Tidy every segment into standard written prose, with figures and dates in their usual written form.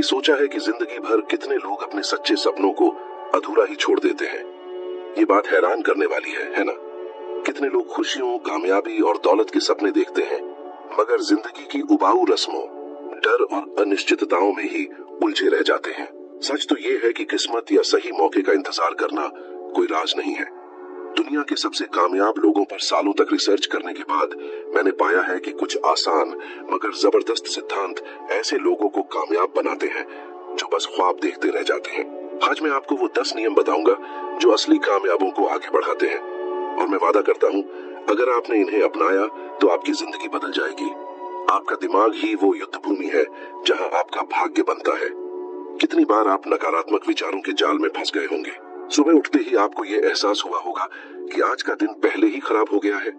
सोचा है कि जिंदगी भर कितने लोग अपने सच्चे सपनों को अधूरा ही छोड़ देते हैं? ये बात हैरान करने वाली है ना? कितने लोग खुशियों, कामयाबी और दौलत के सपने देखते हैं, मगर जिंदगी की उबाऊ रस्मों, डर और अनिश्चितताओं में ही उलझे रह जाते हैं। सच तो ये है कि किस्मत या सही मौके का इंतजार करना कोई राज नहीं है। दुनिया के सबसे कामयाब लोगों पर सालों तक रिसर्च करने के बाद मैंने पाया है कि कुछ आसान मगर जबरदस्त सिद्धांत ऐसे लोगों को कामयाब बनाते हैं जो बस ख्वाब देखते रह जाते हैं। आज मैं आपको वो 10 नियम बताऊंगा जो असली कामयाबों को आगे बढ़ाते हैं, और मैं वादा करता हूँ अगर आपने इन्हें अपनाया तो आपकी जिंदगी बदल जाएगी। आपका दिमाग ही वो युद्ध भूमि है जहाँ आपका भाग्य बनता है। कितनी बार आप नकारात्मक विचारों के जाल में फंस गए होंगे। सुबह उठते ही आपको ये एहसास हुआ होगा कि आज का दिन पहले ही खराब हो गया है।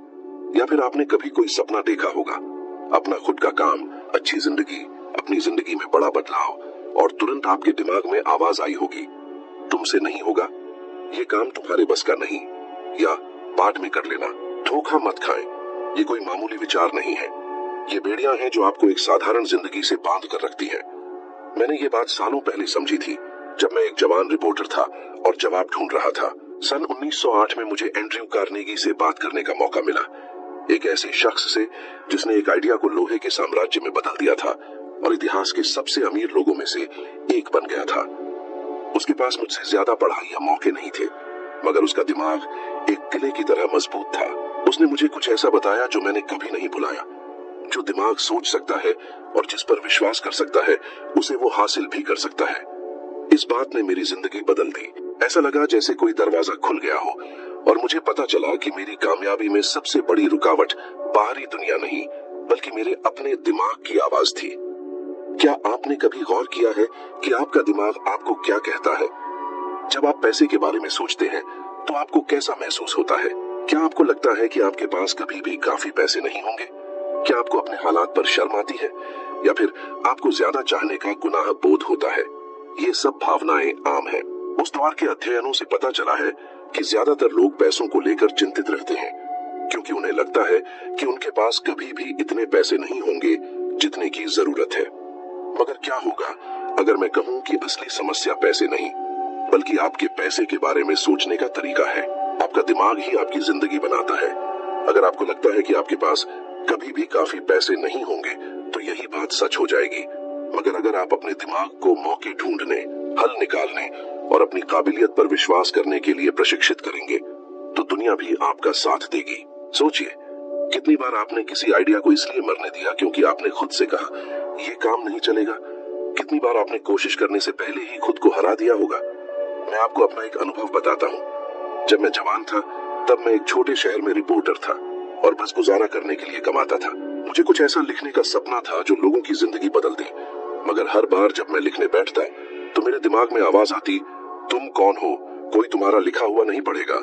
या फिर आपने कभी कोई सपना देखा होगा, अपना खुद का काम, अच्छी जिंदगी, अपनी जिंदगी में बड़ा बदलाव, और तुरंत आपके दिमाग में आवाज आई होगी, तुमसे नहीं होगा, ये काम तुम्हारे बस का नहीं, या बाद में कर लेना। धोखा मत खाएं, ये कोई मामूली विचार नहीं है। ये बेड़ियां हैं जो आपको एक साधारण जिंदगी से बांध कर रखती हैं। मैंने ये बात सालों पहले समझी थी जब मैं एक जवान रिपोर्टर था और जवाब ढूंढ रहा था। सन 1908 में मुझे एंड्रयू कार्नेगी से बात करने का मौका मिला, एक ऐसे शख्स से जिसने एक आइडिया को लोहे के साम्राज्य में बदल दिया था और इतिहास के सबसे अमीर लोगों में से एक बन गया था। उसके पास मुझसे ज्यादा पढ़ाई या मौके नहीं थे, मगर उसका दिमाग एक किले की तरह मजबूत था। उसने मुझे कुछ ऐसा बताया जो मैंने कभी नहीं भुलाया। जो दिमाग सोच सकता है और जिस पर विश्वास कर सकता है, उसे वो हासिल भी कर सकता है। इस बात ने मेरी जिंदगी बदल दी। ऐसा लगा जैसे कोई दरवाजा खुल गया हो और मुझे पता चला कि मेरी कामयाबी में सबसे बड़ी रुकावट बाहरी दुनिया नहीं, बल्कि मेरे अपने दिमाग की आवाज थी। क्या आपने कभी गौर किया है कि आपका दिमाग आपको क्या कहता है? जब आप पैसे के बारे में सोचते हैं तो आपको कैसा महसूस होता है? क्या आपको लगता है कि आपके पास कभी भी काफी पैसे नहीं होंगे? क्या आपको अपने हालात पर शर्म आती है, या फिर आपको ज्यादा चाहने का गुनाह बोध होता है? ये सब भावनाएं आम हैं। उस दौर के अध्ययनों से पता चला है कि ज्यादातर लोग पैसों को लेकर चिंतित रहते हैं, क्योंकि उन्हें लगता है कि उनके पास कभी भी इतने पैसे नहीं होंगे जितने की जरूरत है। मगर क्या होगा अगर मैं कहूँ कि असली समस्या पैसे नहीं, बल्कि आपके पैसे के बारे में सोचने का तरीका है। आपका दिमाग ही आपकी जिंदगी बनाता है। अगर आपको लगता है कि आपके पास कभी भी काफी पैसे नहीं होंगे, तो यही बात सच हो जाएगी। मगर अगर आप अपने दिमाग को मौके ढूंढने, हल निकालने और अपनी काबिलियत पर विश्वास करने के लिए प्रशिक्षित करेंगे, तो दुनिया भी आपका साथ देगी। सोचिए, कितनी बार आपने किसी आइडिया को इसलिए मरने दिया क्योंकि आपने खुद से कहा ये काम नहीं चलेगा। कितनी बार आपने कोशिश करने से पहले ही खुद को हरा दिया होगा। मैं आपको अपना एक अनुभव बताता हूँ। जब मैं जवान था तब मैं एक छोटे शहर में रिपोर्टर था और बस गुजारा करने के लिए कमाता था। मुझे कुछ ऐसा लिखने का सपना था जो लोगों की जिंदगी बदल दे, मगर हर बार जब मैं लिखने बैठता तो मेरे दिमाग में आवाज आती, तुम कौन हो, कोई तुम्हारा लिखा हुआ नहीं पढ़ेगा।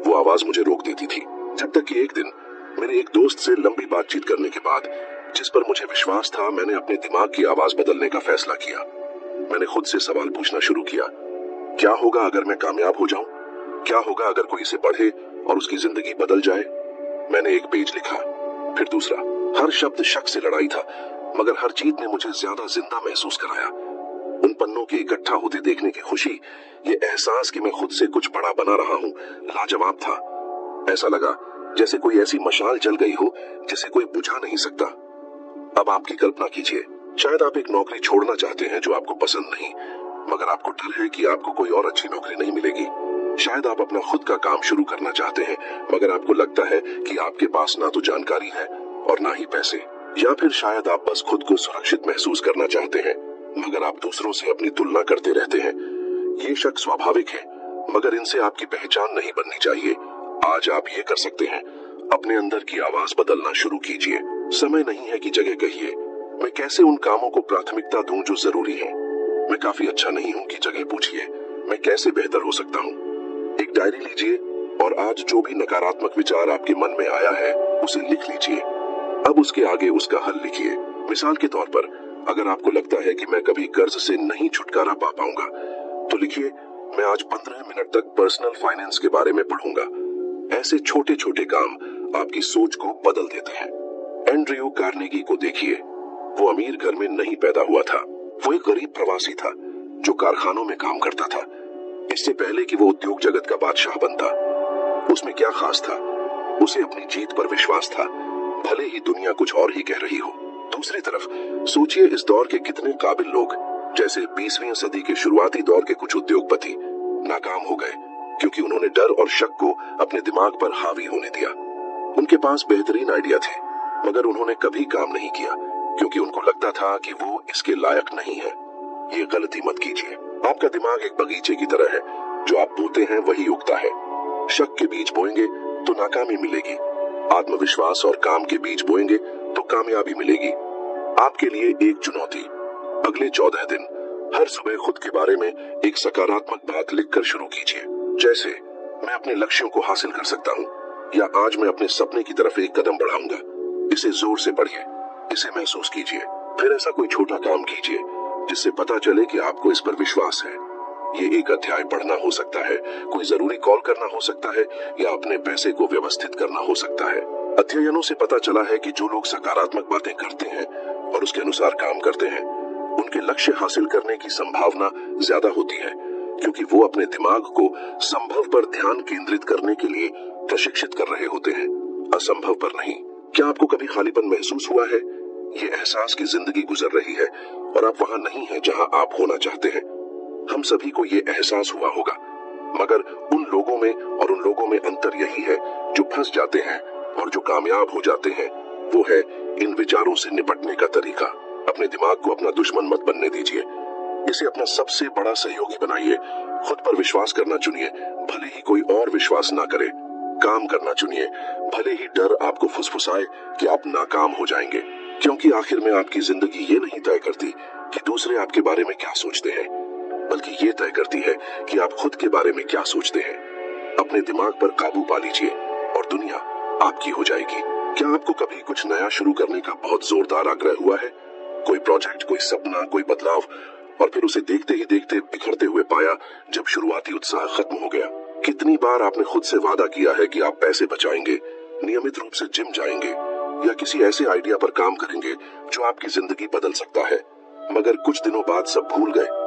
वो आवाज मुझे रोक देती थी। जब तक कि एक दिन मेरे एक दोस्त से लंबी बातचीत करने के बाद, जिस पर मुझे विश्वास था, मैंने अपने दिमाग की आवाज बदलने का फैसला किया। मैंने खुद से सवाल पूछना शुरू किया, क्या होगा अगर मैं कामयाब हो जाऊं? क्या होगा अगर कोई इसे पढ़े और उसकी जिंदगी बदल जाए? मैंने एक पेज लिखा, फिर दूसरा। हर शब्द शक से लड़ाई था, मगर हर जीत ने मुझे ज्यादा जिंदा महसूस कराया। उन पन्नों के इकट्ठा होते देखने की खुशी, ये एहसास कि मैं खुद से कुछ बड़ा बना रहा हूँ, लाजवाब था। ऐसा लगा जैसे कोई ऐसी मशाल जल गई हो जिसे कोई बुझा नहीं सकता। अब आपकी कल्पना कीजिए, शायद आप एक नौकरी छोड़ना चाहते हैं जो आपको पसंद नहीं, मगर आपको डर है कि आपको कोई और अच्छी नौकरी नहीं मिलेगी। शायद आप अपना खुद का काम शुरू करना चाहते हैं, मगर आपको लगता है कि आपके पास ना तो जानकारी है और ना ही पैसे। या फिर शायद आप बस खुद को सुरक्षित महसूस करना चाहते हैं, मगर आप दूसरों से अपनी तुलना करते रहते हैं। ये शक स्वाभाविक है, मगर इनसे आपकी पहचान नहीं बननी चाहिए। आज आप ये कर सकते हैं, अपने अंदर की आवाज बदलना शुरू कीजिए। समय नहीं है कि जगह कहिए, मैं कैसे उन कामों को प्राथमिकता दूं जो जरूरी है। मैं काफी अच्छा नहीं हूं कि जगह पूछिए, मैं कैसे बेहतर हो सकता हूं। एक डायरी लीजिए और आज जो भी नकारात्मक विचार आपके मन में आया है उसे लिख लीजिए। अब उसके आगे उसका हल लिखिए। मिसाल के तौर पर, अगर आपको लगता है कि मैं कभी कर्ज से नहीं छुटकारा पा पाऊंगा, तो लिखिए, मैं आज 15 मिनट तक पर्सनल फाइनेंस के बारे में पढ़ूंगा। ऐसे छोटे छोटे काम आपकी सोच को बदल देते हैं। एंड्रयू कार्नेगी को देखिए, वो अमीर घर में नहीं पैदा हुआ था, वो एक गरीब प्रवासी था जो कारखानों में काम करता था। इससे पहले कि वो उद्योग जगत का बादशाह बनता। उसमें क्या खास था? उसे अपनी जीत पर विश्वास था, भले ही दुनिया कुछ और ही कह रही हो। दूसरी तरफ सोचिए, इस दौर के कितने काबिल लोग, जैसे 20वीं सदी के शुरुआती दौर के कुछ उद्योगपति, नाकाम हो गए क्योंकि उन्होंने डर और शक को अपने दिमाग पर हावी होने दिया। उनके पास बेहतरीन आइडिया थे, मगर उन्होंने कभी काम नहीं किया क्योंकि उनको लगता था कि वो इसके लायक नहीं है। ये गलती मत कीजिए। आपका दिमाग एक बगीचे की तरह है, जो आप बोते हैं वही उगता है। शक के बीज बोएंगे तो नाकामी मिलेगी, आत्मविश्वास और काम के बीज बोएंगे तो कामयाबी मिलेगी। आपके लिए एक चुनौती, अगले 14 दिन हर सुबह खुद के बारे में एक सकारात्मक बात लिखकर शुरू कीजिए। जैसे, मैं अपने लक्ष्यों को हासिल कर सकता हूँ, या आज मैं अपने सपने की तरफ एक कदम बढ़ाऊंगा। इसे जोर से पढ़िए, इसे महसूस कीजिए। फिर ऐसा कोई छोटा काम कीजिए जिससे पता चले कि आपको इस पर विश्वास है। ये एक अध्याय पढ़ना हो सकता है, कोई जरूरी कॉल करना हो सकता है, या अपने पैसे को व्यवस्थित करना हो सकता है। अध्ययनों से पता चला है कि जो लोग सकारात्मक बातें करते हैं और उसके अनुसार काम करते हैं, उनके लक्ष्य हासिल करने की संभावना ज्यादा होती है, क्योंकि वो अपने दिमाग को संभव पर ध्यान केंद्रित करने के लिए प्रशिक्षित कर रहे होते हैं, असंभव पर नहीं। क्या आपको कभी खालीपन महसूस हुआ है? ये एहसास की जिंदगी गुजर रही है और आप वहां नहीं हैं जहां आप होना चाहते हैं। हम सभी को ये एहसास हुआ होगा, मगर उन लोगों में अंतर यही है जो फंस जाते हैं और जो कामयाब हो जाते हैं। वो है इन विचारों से निपटने का तरीका। अपने दिमाग को अपना दुश्मन मत बनने दीजिए, इसे अपना सबसे बड़ा सहयोगी बनाइए। खुद पर विश्वास करना चुनिए, भले ही कोई और विश्वास ना करे। काम करना चुनिए, भले ही डर आपको फुसफुसाए कि आप नाकाम हो जाएंगे, क्योंकि आखिर में आपकी जिंदगी ये नहीं तय करती कि दूसरे आपके बारे में क्या सोचते हैं, बल्कि ये तय करती है कि आप खुद के बारे में क्या सोचते हैं। अपने दिमाग पर काबू पा लीजिए और दुनिया आपकी हो जाएगी। क्या आपको कभी कुछ नया शुरू करने का बहुत जोरदार आग्रह हुआ है? कोई प्रोजेक्ट, कोई सपना, कोई बदलाव, और फिर उसे देखते ही देखते बिखरते हुए पाया जब शुरुआती उत्साह खत्म हो गया? कितनी बार आपने खुद से वादा किया है कि आप पैसे बचाएंगे, नियमित रूप से जिम जाएंगे, या किसी ऐसे आइडिया पर काम करेंगे जो आपकी जिंदगी बदल सकता है, मगर कुछ दिनों बाद सब भूल गए।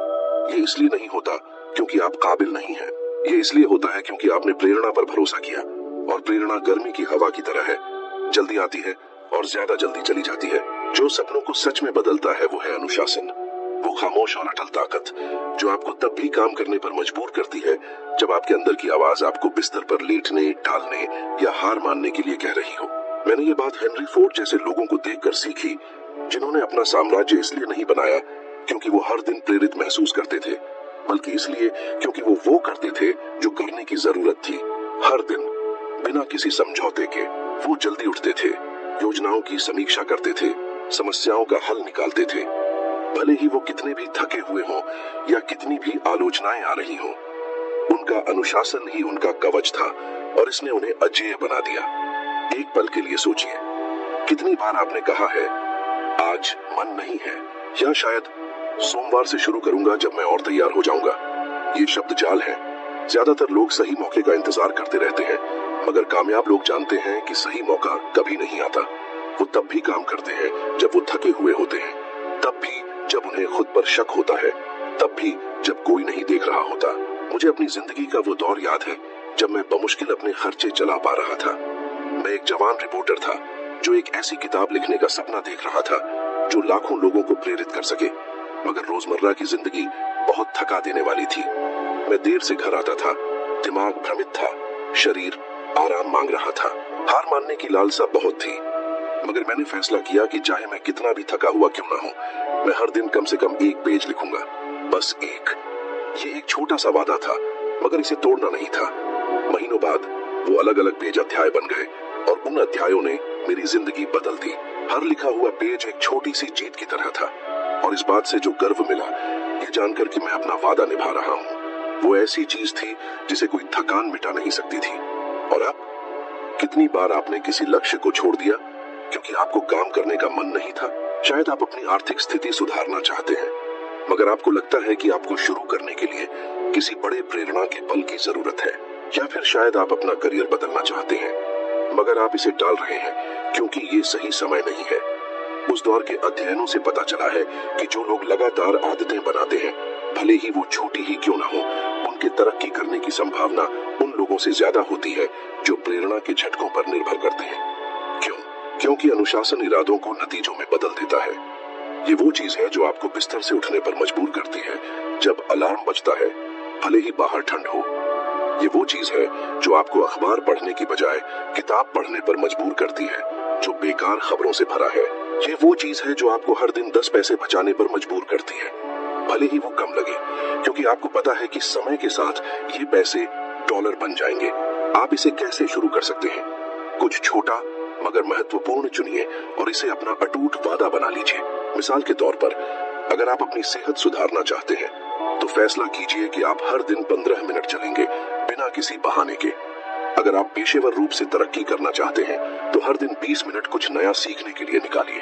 ये इसलिए नहीं होता क्योंकि आप काबिल नहीं हैं, ये इसलिए होता है क्योंकि आपने प्रेरणा पर भरोसा किया, और प्रेरणा गर्मी की हवा की तरह है, जल्दी आती है और ज्यादा जल्दी चली जाती है। जो सपनों को सच में बदलता है वो है अनुशासन, वो खामोश और अटल ताकत जो आपको तब भी काम करने पर मजबूर करती है जब आपके अंदर की आवाज आपको बिस्तर पर लेटने, टालने या हार मानने के लिए कह रही हो। मैंने ये बात हेनरी फोर्ड जैसे लोगों को देखकर सीखी, जिन्होंने अपना साम्राज्य इसलिए नहीं बनाया क्योंकि वो हर दिन प्रेरित महसूस करते थे, बल्कि इसलिए क्योंकि वो करते थे जो करने की जरूरत थी। हर दिन बिना किसी समझौते के वो जल्दी उठते थे, योजनाओं की समीक्षा करते थे, समस्याओं का हल निकालते थे, भले ही वो कितने भी थके हुए हों या कितनी भी आलोचनाएं आ रही हों। उनका अनुशासन ही उनका कवच था और इसने उन्हें अजेय बना दिया। एक पल के लिए सोचिए, कितनी बार आपने कहा है आज मन नहीं है, या शायद सोमवार से शुरू करूंगा जब मैं और तैयार हो जाऊंगा। ये शब्द जाल है। ज्यादातर लोग सही मौके का इंतजार करते रहते हैं, मगर कामयाब लोग जानते हैं कि सही मौका कभी नहीं आता। वो तब भी काम करते हैं जब वो थके हुए होते हैं, तब भी जब उन्हें खुद पर शक होता है, तब भी जब कोई नहीं देख रहा होता। मुझे अपनी जिंदगी का वो दौर याद है जब मैं बमुश्किल अपने खर्चे चला पा रहा था। मैं एक जवान रिपोर्टर था जो एक ऐसी किताब लिखने का सपना देख रहा था जो लाखों लोगों को प्रेरित कर सके, मगर रोजमर्रा की जिंदगी बहुत थका देने वाली थी। मैं देर से घर आता था, दिमाग भ्रमित था, शरीर आराम मांग रहा था। हार मानने की लालसा बहुत थी, मगर मैंने फैसला किया कि चाहे मैं कितना भी थका हुआ क्यों ना हो, मैं हर दिन कम से कम एक पेज लिखूंगा, बस एक। ये एक छोटा सा वादा था, मगर इसे तोड़ना नहीं था। महीनों बाद वो अलग अलग पेज अध्याय बन गए और उन अध्यायों ने मेरी जिंदगी बदल दी। हर लिखा हुआ पेज एक छोटी सी जीत की तरह था, और इस बात से जो गर्व मिला, ये जानकर कि मैं अपना वादा निभा रहा हूँ, वो ऐसी चीज थी जिसे कोई थकान मिटा नहीं सकती थी। और अब कितनी बार आपने किसी लक्ष्य को छोड़ दिया क्योंकि आपको काम करने का मन नहीं था? शायद आप अपनी आर्थिक स्थिति सुधारना चाहते हैं, मगर आपको लगता है कि आपको शुरू करने के लिए किसी बड़े प्रेरणा के बल की जरूरत है, या फिर शायद आप अपना करियर बदलना चाहते हैं, मगर आप इसे टाल रहे हैं क्योंकि ये सही समय नहीं है। उस दौर के अध्ययनों से पता चला है कि जो लोग लगातार आदतें बनाते हैं, भले ही वो छोटी ही क्यों ना हो, उनके तरक्की करने की संभावना उन लोगों से ज्यादा होती है जो प्रेरणा के झटकों पर निर्भर करते हैं। क्यों? क्योंकि अनुशासन इरादों को नतीजों में बदल देता है। ये वो चीज है जो आपको बिस्तर से उठने पर मजबूर करती है जब अलार्म बजता है, भले ही बाहर ठंड हो। ये वो चीज है जो आपको अखबार पढ़ने की बजाय किताब पढ़ने पर मजबूर करती है, जो बेकार खबरों से भरा है। ये वो चीज है जो आपको हर दिन 10 पैसे बचाने पर मजबूर करती है, भले ही वो कम लगे, क्योंकि आपको पता है कि समय के साथ ये पैसे डॉलर बन जाएंगे। आप इसे कैसे शुरू कर सकते हैं? कुछ छोटा मगर महत्वपूर्ण चुनिए और इसे अपना अटूट वादा बना लीजिए। मिसाल के तौर पर, अगर आप अपनी सेहत सुधारना चाहते हैं तो फैसला कीजिए कि आप हर दिन 15 मिनट चलेंगे बिना किसी बहाने के। अगर आप पेशेवर रूप से तरक्की करना चाहते हैं तो हर दिन 20 मिनट कुछ नया सीखने के लिए निकालिए।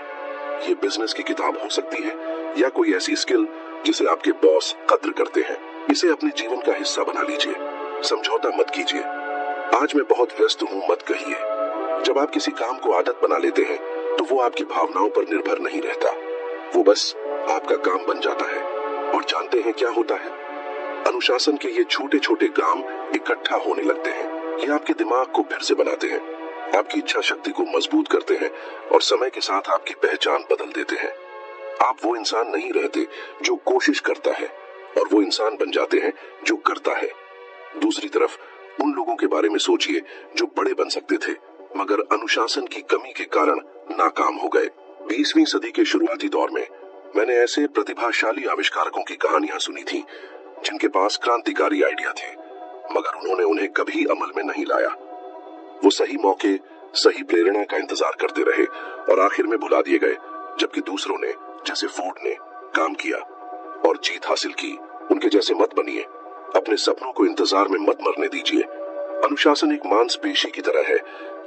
ये बिजनेस की किताब हो सकती है या कोई ऐसी स्किल जिसे आपके बॉस कद्र करते हैं। इसे अपने जीवन का हिस्सा बना लीजिए। समझौता मत कीजिए। आज मैं बहुत व्यस्त हूँ मत कहिए। जब आप किसी काम को आदत बना लेते हैं तो वो आपकी भावनाओं पर निर्भर नहीं रहता, वो बस आपका काम बन जाता है। और जानते हैं क्या होता है? अनुशासन के ये छोटे छोटे काम इकट्ठा होने लगते हैं। ये आपके दिमाग को फिर से बनाते हैं, आपकी इच्छा शक्ति को मजबूत करते हैं और समय के साथ आपकी पहचान बदल देते हैं। आप वो इंसान नहीं रहते जो कोशिश करता है, और वो इंसान बन जाते हैं जो करता है। दूसरी तरफ उन लोगों के बारे में सोचिए जो बड़े बन सकते थे मगर अनुशासन की कमी के कारण नाकाम हो गए। 20वीं सदी के शुरुआती दौर में मैंने ऐसे प्रतिभाशाली आविष्कारकों की कहानियां सुनी थी जिनके पास क्रांतिकारी आइडिया थे, मगर उन्होंने उन्हें कभी अमल में नहीं लाया। वो सही मौके, सही प्रेरणा का इंतजार करते रहे और आखिर में भुला दिए गए, जबकि दूसरों ने, जैसे फोर्ड ने, काम किया और जीत हासिल की। उनके जैसे मत बनिए। अपने सपनों को इंतजार में मत मरने दीजिए। अनुशासन एक मांसपेशी की तरह है,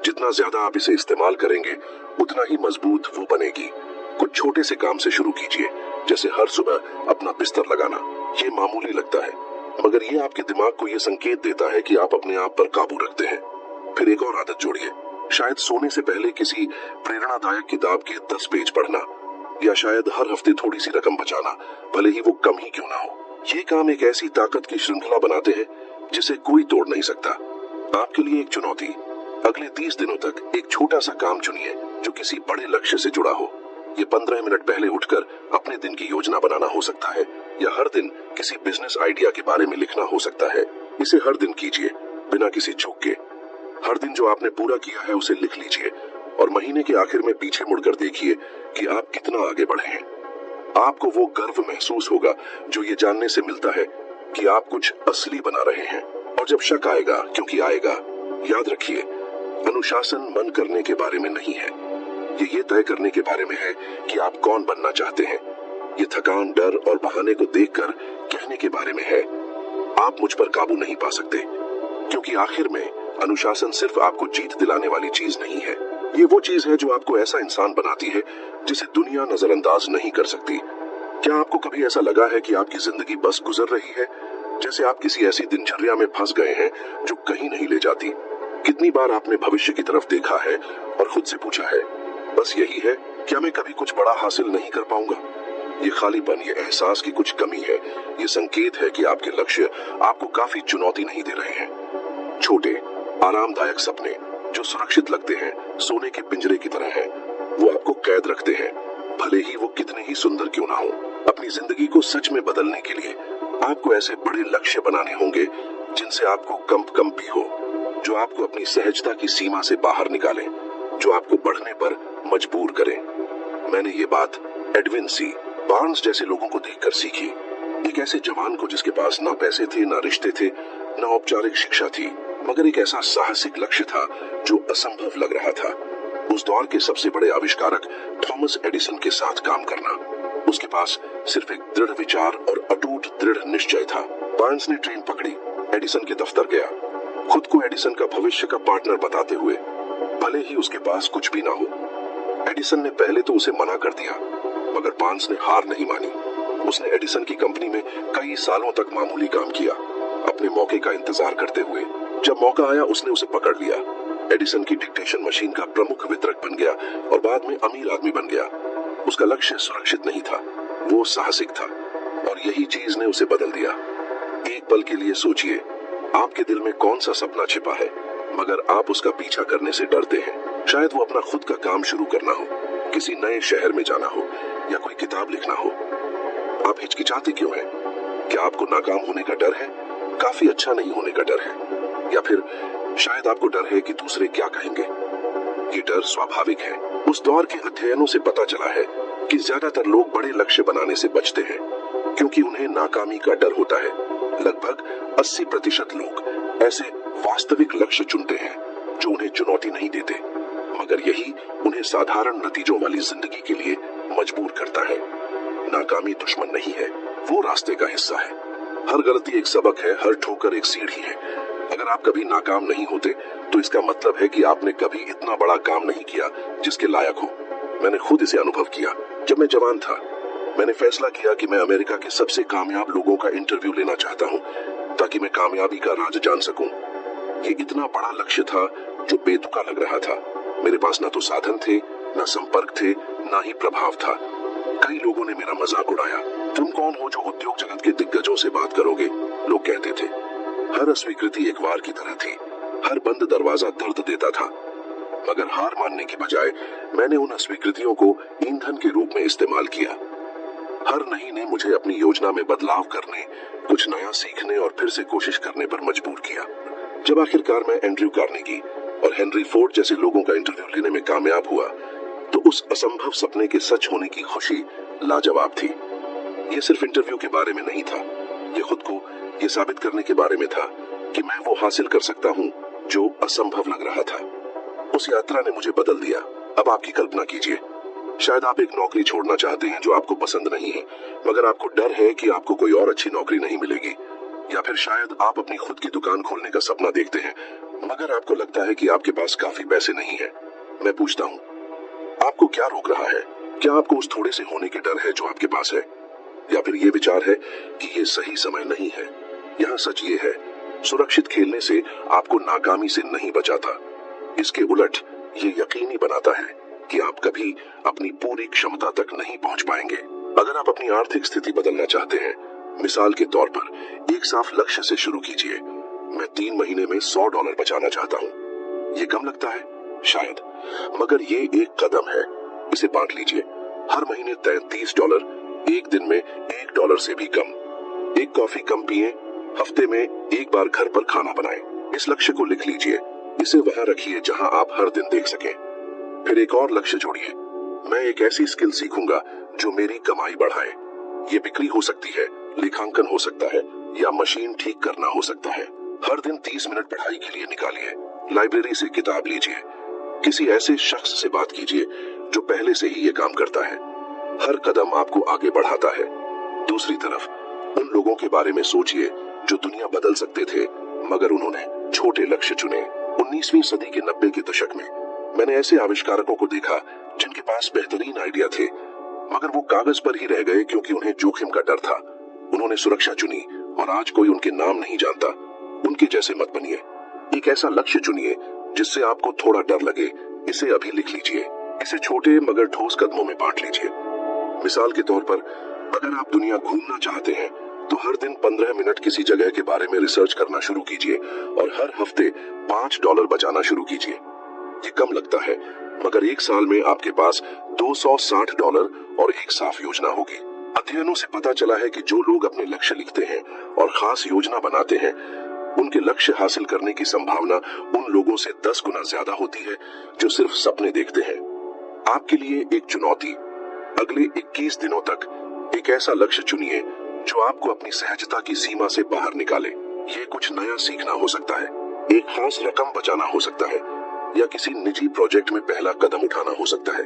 जितना ज्यादा आप इसे इस्तेमाल करेंगे उतना ही मजबूत वो बनेगी। कुछ छोटे से काम से शुरू कीजिए, जैसे हर सुबह अपना बिस्तर लगाना। ये मामूली लगता है, मगर ये आपके दिमाग को ये संकेत देता है कि आप अपने आप पर काबू रखते हैं। फिर एक और आदत जोड़िए, शायद सोने से पहले किसी प्रेरणादायक किताब के 10 पेज पढ़ना, या शायद हर हफ्ते थोड़ी सी रकम बचाना, भले ही वो कम ही क्यों ना हो। ये काम एक ऐसी ताकत की श्रृंखला बनाते हैं जिसे कोई तोड़ नहीं सकता। आपके लिए एक चुनौती, अगले 30 दिनों तक एक छोटा सा काम चुनिए जो किसी बड़े लक्ष्य से जुड़ा हो। ये 15 मिनट पहले उठकर अपने दिन की योजना बनाना हो सकता है, या हर दिन किसी बिजनेस आइडिया के बारे में लिखना हो सकता है। इसे हर दिन कीजिए बिना किसी चूक के। हर दिन जो आपने पूरा किया है उसे लिख लीजिए और महीने के आखिर में पीछे मुड़कर देखिए कि आप कितना आगे बढ़े हैं। आपको वो गर्व महसूस होगा जो ये जानने से मिलता है कि आप कुछ असली बना रहे हैं। और जब शक आएगा, क्योंकि आएगा, याद रखिए, अनुशासन मन करने के बारे में नहीं है। ये तय करने के बारे में है कि आप कौन बनना चाहते हैं। ये थकान, डर और बहाने को देखकर कहने के बारे में है, आप मुझ पर काबू नहीं पा सकते। क्योंकि आखिर में अनुशासन सिर्फ आपको जीत दिलाने वाली चीज नहीं है। ये वो चीज है जो आपको ऐसा इंसान बनाती है जिसे दुनिया नजरअंदाज नहीं कर सकती। क्या आपको कभी ऐसा लगा है कि आपकी जिंदगी बस गुजर रही है, जैसे आप किसी ऐसी दिनचर्या में फंस गए हैं जो कहीं नहीं ले जाती? कितनी बार आपने भविष्य की तरफ देखा है और खुद से पूछा है, बस यही है, क्या मैं कभी कुछ बड़ा हासिल नहीं कर पाऊंगा? ये खालीपन, ये एहसास की कुछ कमी है, ये संकेत है कि आपके लक्ष्य आपको काफी चुनौती नहीं दे रहे हैं। छोटे आरामदायक सपने जो सुरक्षित लगते हैं, सोने के पिंजरे की तरह हैं, वो आपको कैद रखते हैं, भले ही वो कितने ही सुंदर क्यों ना हो। अपनी जिंदगी को सच में बदलने के लिए आपको ऐसे बड़े लक्ष्य बनाने होंगे जिनसे आपको कंप भी हो, जो आपको अपनी सहजता की सीमा से बाहर निकालें, जो आपको बढ़ने पर मजबूर करें। मैंने ये बात एडविन सी बार्न्स जैसे लोगों को देखकर सीखी। एक ऐसे जवान को जिसके पास ना पैसे थे, ना रिश्ते थे, ना औपचारिक शिक्षा थी, मगर एक ऐसा साहसिक लक्ष्य था जो असंभव लग रहा था। उस दौर के सबसे बड़े आविष्कारक थॉमस एडिसन के साथ काम करना। उसके पास सिर्फ एक दृढ़ विचार और अटूट दृढ़ निश्चय था। बार्न्स ने ट्रेन पकड़ी, एडिसन के दफ्तर गया, खुद को एडिसन का भविष्य का पार्टनर बताते हुए, भले ही उसके पास कुछ भी ना हो। एडिसन ने पहले तो उसे मना कर दिया, मगर बार्न्स ने हार नहीं मानी। उसने एडिसन की कंपनी में कई सालों तक मामूली काम किया, अपने मौके का इंतजार करते हुए। जब मौका आया उसने उसे पकड़ लिया। एडिसन की डिक्टेशन मशीन का प्रमुख वितरक बन गया और बाद में अमीर आदमी बन गया। उसका लक्ष्य सुरक्षित नहीं था, वो साहसिक था, और यही चीज ने उसे बदल दिया। एक पल के लिए सोचिए, आपके दिल में कौन सा सपना छिपा है, मगर आप उसका पीछा करने से डरते हैं। शायद वो अपना खुद का काम शुरू करना हो, किसी नए शहर में जाना हो, या कोई किताब लिखना हो। आप हिचकिचाते क्यों हैं? क्या आपको नाकाम होने का डर है, काफी अच्छा नहीं होने का डर है, या फिर शायद आपको डर है कि दूसरे क्या कहेंगे? ये डर स्वाभाविक है। उस दौर के अध्ययनों से पता चला है कि ज्यादातर लोग बड़े लक्ष्य बनाने से बचते हैं क्योंकि उन्हें नाकामी का डर होता है। लगभग 80% लोग ऐसे वास्तविक लक्ष्य चुनते हैं जो उन्हें चुनौती नहीं देते, मगर यही उन्हें साधारण नतीजों वाली जिंदगी के लिए मजबूर करता है। नाकामी दुश्मन नहीं है, वो रास्ते का हिस्सा है। हर गलती एक सबक है, हर ठोकर एक सीढ़ी है। अगर आप कभी नाकाम नहीं होते तो इसका मतलब है कि आपने कभी इतना बड़ा काम नहीं किया जिसके लायक हो। मैंने खुद इसे अनुभव किया। जब मैं जवान था, मैंने फैसला किया कि मैं अमेरिका के सबसे कामयाब लोगों का इंटरव्यू लेना चाहता हूँ ताकि मैं कामयाबी का राज जान सकूं। ये इतना बड़ा लक्ष्य था जो बेतुका लग रहा था। मेरे पास ना तो साधन थे, ना संपर्क थे, ना ही प्रभाव था। कई लोगों ने मेरा मजाक उड़ाया। तुम कौन हो जो उद्योग जगत के दिग्गजों से बात करोगे, लोग कहते थे। हर अस्वीकृति एक वार की तरह थी, हर बंद दरवाजा दर्द देता था। मगर हार मानने के बजाय मैंने उन अस्वीकृतियों को ईंधन के रूप में इस्तेमाल किया। हर नहीं ने मुझे अपनी योजना में बदलाव करने, कुछ नया सीखने और फिर से कोशिश करने पर मजबूर किया। जब आखिरकार मैं एंड्रयू कार्नेगी और हेनरी फोर्ड जैसे लोगों का इंटरव्यू लेने में कामयाब हुआ, तो उस असंभव सपने के सच होने की खुशी लाजवाब थी। ये सिर्फ इंटरव्यू के बारे में नहीं था, ये खुद को ये साबित करने के बारे में था कि मैं वो हासिल कर सकता हूँ जो असंभव लग रहा था। उस यात्रा ने मुझे बदल दिया। अब आपकी कल्पना कीजिए, शायद आप एक नौकरी छोड़ना चाहते हैं जो आपको पसंद नहीं है, मगर आपको डर है कि आपको कोई और अच्छी नौकरी नहीं मिलेगी। या फिर शायद आप अपनी खुद की दुकान खोलने का सपना देखते हैं, मगर आपको लगता है कि आपके पास काफी पैसे नहीं है। मैं पूछता हूँ, आपको क्या रोक रहा है? क्या आपको उस थोड़े से होने के डर है जो आपके पास है, या फिर ये विचार है कि ये सही समय नहीं है? यहाँ सच ये है, सुरक्षित खेलने से आपको नाकामी से नहीं बचाता। इसके उलट ये यकीनी बनाता है कि आप कभी अपनी पूरी क्षमता तक नहीं पहुंच पाएंगे। अगर आप अपनी आर्थिक स्थिति बदलना चाहते हैं, मिसाल के तौर पर एक साफ लक्ष्य से शुरू कीजिए। मैं 3 महीने में $100 बचाना चाहता हूँ। ये कम लगता है शायद, मगर ये एक कदम है। इसे बांट लीजिए। हर महीने $33, एक दिन में $1 से भी कम। एक कॉफी कम पिए, हफ्ते में एक बार घर पर खाना बनाएं। इस लक्ष्य को लिख लीजिए, इसे वहां रखिए जहां आप हर दिन देख सकें। फिर एक और लक्ष्य जोड़िए, मैं एक ऐसी स्किल सीखूंगा जो मेरी कमाई बढ़ाए। ये बिक्री हो सकती है, लेखांकन हो सकता है, या मशीन ठीक करना हो सकता है। हर दिन 30 मिनट पढ़ाई के लिए निकालिए। लाइब्रेरी से किताब लीजिए, किसी ऐसे शख्स से बात कीजिए जो पहले से ही ये काम करता है। हर कदम आपको आगे बढ़ाता है। दूसरी तरफ उन लोगों के बारे में सोचिए जो दुनिया बदल सकते थे, मगर उन्होंने छोटे लक्ष्य चुने। 19वीं सदी के 90 के दशक में मैंने ऐसे आविष्कारकों को देखा जिनके पास बेहतरीन आइडिया थे, मगर वो कागज पर ही रह गए क्योंकि उन्हें जोखिम का डर था। उन्होंने सुरक्षा चुनी और आज कोई उनके नाम नहीं जानता। उनके जैसे मत बनिए। एक ऐसा लक्ष्य चुनिए जिससे आपको थोड़ा डर लगे। इसे अभी लिख लीजिए। इसे छोटे मगर ठोस कदमों में बांट लीजिए। मिसाल के तौर पर, अगर आप दुनिया घूमना चाहते हैं तो हर दिन 15 मिनट किसी जगह के बारे में रिसर्च करना शुरू कीजिए और हर हफ्ते $5 बचाना शुरू कीजिए। ये कम लगता है, मगर एक साल में आपके पास $260 और एक साफ योजना होगी। अध्ययनों से पता चला है कि जो लोग अपने लक्ष्य लिखते हैं और खास योजना बनाते हैं, उनके लक्ष्य हासिल करने की संभावना उन लोगों से 10 गुना ज्यादा होती है जो सिर्फ सपने देखते हैं। आपके लिए एक चुनौती, अगले 21 दिनों तक एक ऐसा लक्ष्य चुनिए जो आपको अपनी सहजता की सीमा से बाहर निकाले। ये कुछ नया सीखना हो सकता है, एक खास रकम बचाना हो सकता है, या किसी निजी प्रोजेक्ट में पहला कदम उठाना हो सकता है।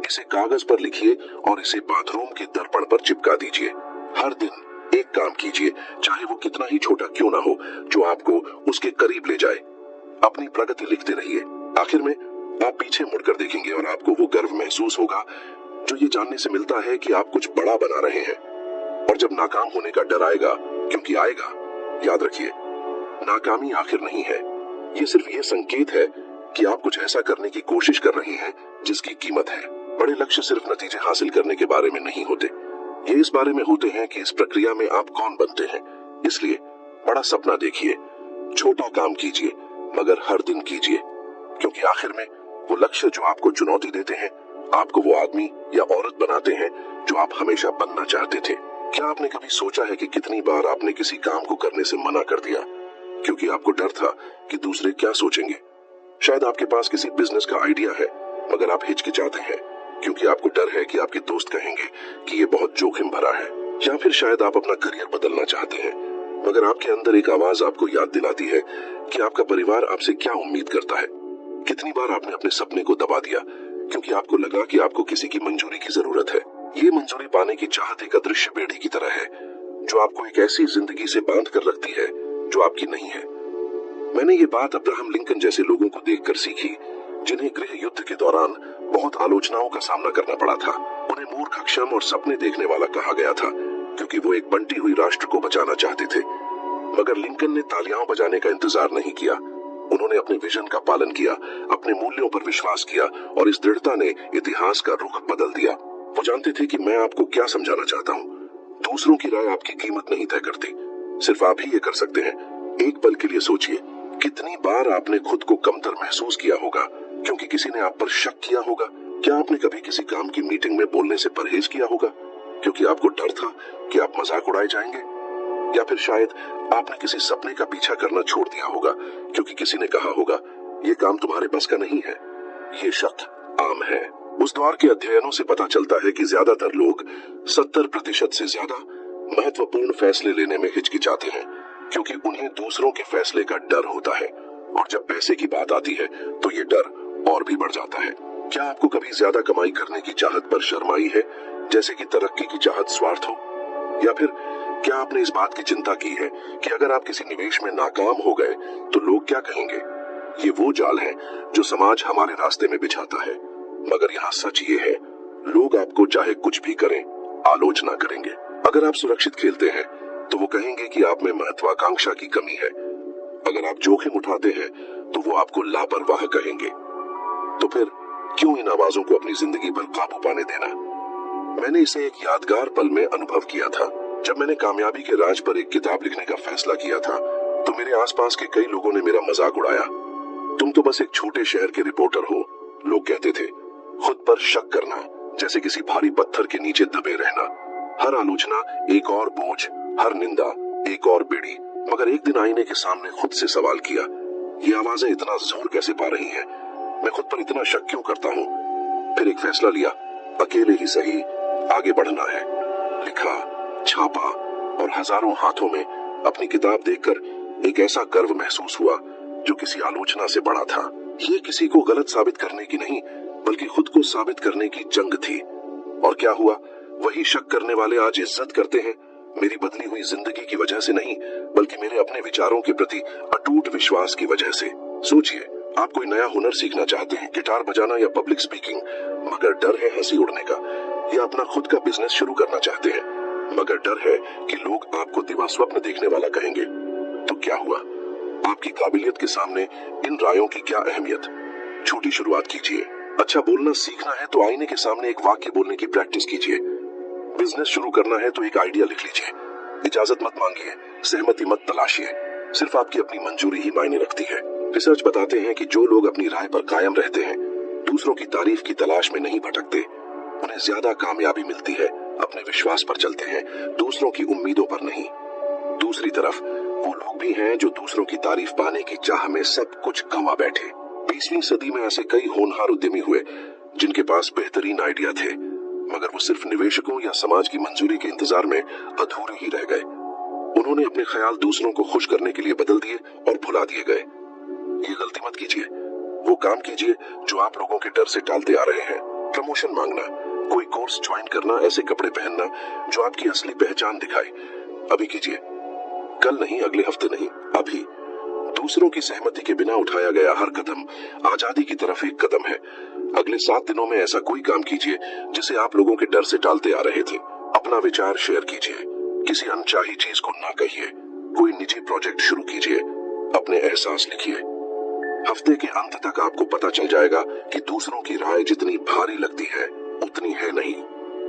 इसे कागज पर लिखिए और इसे बाथरूम के दर्पण पर चिपका दीजिए। हर दिन एक काम कीजिए, चाहे वो कितना ही छोटा क्यों ना हो, जो आपको उसके करीब ले जाए। अपनी प्रगति लिखते रहिए। आखिर में आप पीछे मुड़कर देखेंगे और आपको वो गर्व महसूस होगा जो ये जानने से मिलता है कि आप कुछ बड़ा बना रहे हैं। और जब नाकाम होने का डर आएगा, क्योंकि आएगा, याद रखिए, नाकामी आखिर नहीं है। ये सिर्फ ये संकेत है कि आप कुछ ऐसा करने की कोशिश कर रहे हैं जिसकी कीमत है। बड़े लक्ष्य सिर्फ नतीजे हासिल करने के बारे में नहीं होते, ये इस बारे में होते हैं कि इस प्रक्रिया में आप कौन बनते हैं। इसलिए बड़ा सपना देखिए, छोटा काम कीजिए, मगर हर दिन कीजिए, क्योंकि आखिर में वो लक्ष्य जो आपको चुनौती देते हैं आपको वो आदमी या औरत बनाते हैं जो आप हमेशा बनना चाहते थे। क्या आपने कभी सोचा है कि कितनी बार आपने किसी काम को करने से मना कर दिया क्योंकि आपको डर था कि दूसरे क्या सोचेंगे? शायद आपके पास किसी बिजनेस का आइडिया है, मगर आप हिचकिचाते हैं क्योंकि आपको डर है कि आपके दोस्त कहेंगे कि ये बहुत जोखिम भरा है। या फिर शायद आप अपना करियर बदलना चाहते हैं, मगर आपके अंदर एक आवाज आपको याद दिलाती है कि आपका परिवार आपसे क्या उम्मीद करता है। कितनी बार आपने अपने सपने को दबा दिया क्योंकि आपको लगा कि आपको किसी की मंजूरी की जरूरत है। ये मंजूरी पाने की चाहत एक अदृश्य बेड़ी की तरह है जो आपको एक ऐसी जिंदगी से बांध कर रखती है जो आपकी नहीं है। मैंने ये बात अब्राहम लिंकन जैसे लोगों को देखकर सीखी, जिन्हें गृह युद्ध के दौरान बहुत आलोचनाओं का सामना करना पड़ा था। उन्हें मूर्ख, अक्षम और सपने देखने वाला कहा गया था क्योंकि वो एक बंटी हुई राष्ट्र को बचाना चाहते थे। मगर लिंकन ने तालियां बजाने का इंतजार नहीं किया। उन्होंने अपने विजन का पालन किया, अपने मूल्यों पर विश्वास किया और इस दृढ़ता ने इतिहास का रुख बदल दिया। वो जानते थे कि मैं आपको क्या समझाना चाहता हूँ। दूसरों की राय आपकी कीमत नहीं तय करती, सिर्फ आप ही ये कर सकते हैं। एक पल के लिए सोचिए, कितनी बार आपने खुद को कमतर महसूस किया होगा क्योंकि किसी ने आप पर शक किया होगा? क्या आपने कभी किसी काम की मीटिंग में बोलने से परहेज किया होगा क्योंकि आपको डर था कि आप मजाक उड़ाए जाएंगे? या फिर शायद आपने किसी सपने का पीछा करना छोड़ दिया होगा क्योंकि किसी ने कहा होगा ये काम तुम्हारे बस का नहीं है। ये शक आम है। उस दौर के अध्ययनों से पता चलता है कि ज्यादातर लोग 70% से ज्यादा महत्वपूर्ण फैसले लेने में हिचकिचाते हैं क्योंकि उन्हें दूसरों के फैसले का डर होता है, और जब पैसे की बात आती है तो ये डर और भी बढ़ जाता है। क्या आपको कभी ज्यादा कमाई करने की चाहत पर शर्म आई है, जैसे कि तरक्की की चाहत स्वार्थ हो? या फिर क्या आपने इस बात की चिंता की है कि अगर आप किसी निवेश में नाकाम हो गए तो लोग क्या कहेंगे? ये वो जाल है जो समाज हमारे रास्ते में बिछाता है, मगर यहाँ सच ये है, लोग आपको चाहे कुछ भी करें आलोचना करेंगे। अगर आप सुरक्षित खेलते हैं तो वो कहेंगे कि आप में महत्वाकांक्षा की कमी है। अगर आप जोखिम उठाते हैं तो वो आपको लापरवाह कहेंगे। तो फिर क्यों इन आवाजों को अपनी जिंदगी पर काबू पाने देना? मैंने इसे एक यादगार पल में अनुभव किया था। जब मैंने कामयाबी के राज पर एक किताब लिखने का फैसला किया था तो मेरे आसपास के कई लोगों ने मेरा मजाक उड़ाया। तुम तो बस एक छोटे शहर के रिपोर्टर हो, लोग कहते थे। खुद पर शक करना जैसे किसी भारी पत्थर के नीचे दबे रहना। हर आलोचना एक और बोझ, हर निंदा एक और बेड़ी। मगर एक दिन आईने के सामने खुद से सवाल किया, ये आवाजें इतना जोर कैसे पा रही हैं? मैं खुद पर इतना शक क्यों करता हूँ? फिर एक फैसला लिया, अकेले ही सही आगे बढ़ना है। लिखा, छापा और हजारों हाथों में अपनी किताब देखकर एक ऐसा गर्व महसूस हुआ जो किसी आलोचना से बड़ा था। ये किसी को गलत साबित करने की नहीं, बल्कि खुद को साबित करने की जंग थी। और क्या हुआ? वही शक करने वाले आज इज्जत करते हैं, मेरी बदली हुई जिंदगी की वजह से नहीं, बल्कि मेरे अपने विचारों के प्रति अटूट विश्वास की वजह से। सोचिए, आप कोई नया हुनर सीखना चाहते हैं, गिटार बजाना या पब्लिक स्पीकिंग, मगर डर है हंसी उड़ने का। या अपना खुद का बिजनेस शुरू करना चाहते हैं, मगर डर है कि लोग आपको दिवा स्वप्न देखने वाला कहेंगे। तो क्या हुआ? आपकी काबिलियत के सामने इन रायों की क्या अहमियत? छोटी शुरुआत कीजिए। अच्छा बोलना सीखना है तो आईने के सामने एक वाक्य बोलने की प्रैक्टिस कीजिए। बिजनेस शुरू करना है तो एक आइडिया लिख लीजिए। इजाजत मत मांगिए, सहमति मत तलाशिए, सिर्फ आपकी अपनी मंजूरी ही मायने रखती है। रिसर्च बताते हैं कि जो लोग अपनी राय पर कायम रहते हैं, दूसरों की तारीफ की तलाश में नहीं भटकते, उन्हें ज्यादा कामयाबी मिलती है। अपने विश्वास पर चलते हैं, दूसरों की उम्मीदों पर नहीं। दूसरी तरफ वो लोग भी हैं जो दूसरों की तारीफ पाने की चाह में सब कुछ गंवा बैठे। 20वीं सदी में ऐसे कई होनहार उद्यमी हुए जिनके पास बेहतरीन आइडिया थे, मगर वो सिर्फ निवेशकों या समाज की मंजूरी के इंतजार में अधूरे ही रह गए। उन्होंने अपने ख्याल दूसरों को खुश करने के लिए बदल दिए और भुला दिए गए। ये गलती मत कीजिए। वो काम कीजिए जो आप लोगों के डर से टालते आ रहे हैं। प्रमोशन मांगना, कोई कोर्स ज्वाइन करना, ऐसे कपड़े पहनना जो आपकी असली पहचान दिखाए। अभी कीजिए, कल नहीं, अगले हफ्ते नहीं, अभी। दूसरों की सहमति के बिना उठाया गया हर कदम आजादी की तरफ एक कदम है। अगले 7 दिनों में ऐसा कोई काम कीजिए जिसे आप लोगों के डर से टालते आ रहे थे। अपना विचार शेयर कीजिए, किसी अनचाही चीज को ना कहिए, कोई निजी प्रोजेक्ट शुरू कीजिए, अपने एहसास लिखिए। हफ्ते के अंत तक आपको पता चल जाएगा कि दूसरों की राय जितनी भारी लगती है, उतनी है नहीं।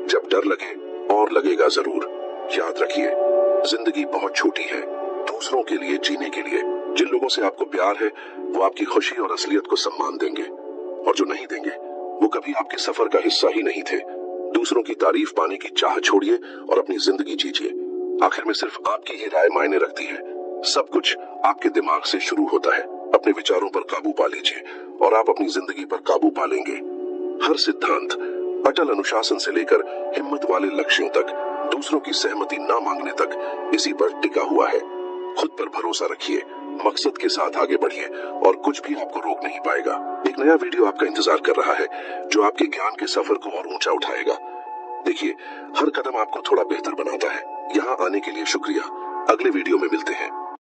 जब डर लगे और लगेगा जरूर। याद रखिए, जिंदगी बहुत छोटी है दूसरों के लिए जीने के लिए। जिन लोगों से आपको प्यार है वो आपकी खुशी और असलियत को सम्मान देंगे, और जो नहीं देंगे वो कभी आपके सफर का हिस्सा ही नहीं थे। दूसरों की तारीफ पाने की चाह छोड़िए और अपनी जिंदगी जीजिए। आखिर में सिर्फ आपकी ही राय मायने रखती है। सब कुछ आपके दिमाग से शुरू होता है। अपने विचारों पर काबू पा लीजिए और आप अपनी जिंदगी पर काबू पा लेंगे। हर सिद्धांत अटल अनुशासन से लेकर हिम्मत वाले लक्ष्यों तक, दूसरों की सहमति ना मांगने तक इसी पर टिका हुआ है। खुद पर भरोसा रखिए, मकसद के साथ आगे बढ़िए और कुछ भी आपको रोक नहीं पाएगा। एक नया वीडियो आपका इंतजार कर रहा है जो आपके ज्ञान के सफर को और ऊंचा उठाएगा। देखिए, हर कदम आपको थोड़ा बेहतर बनाता है। यहाँ आने के लिए शुक्रिया। अगले वीडियो में मिलते हैं।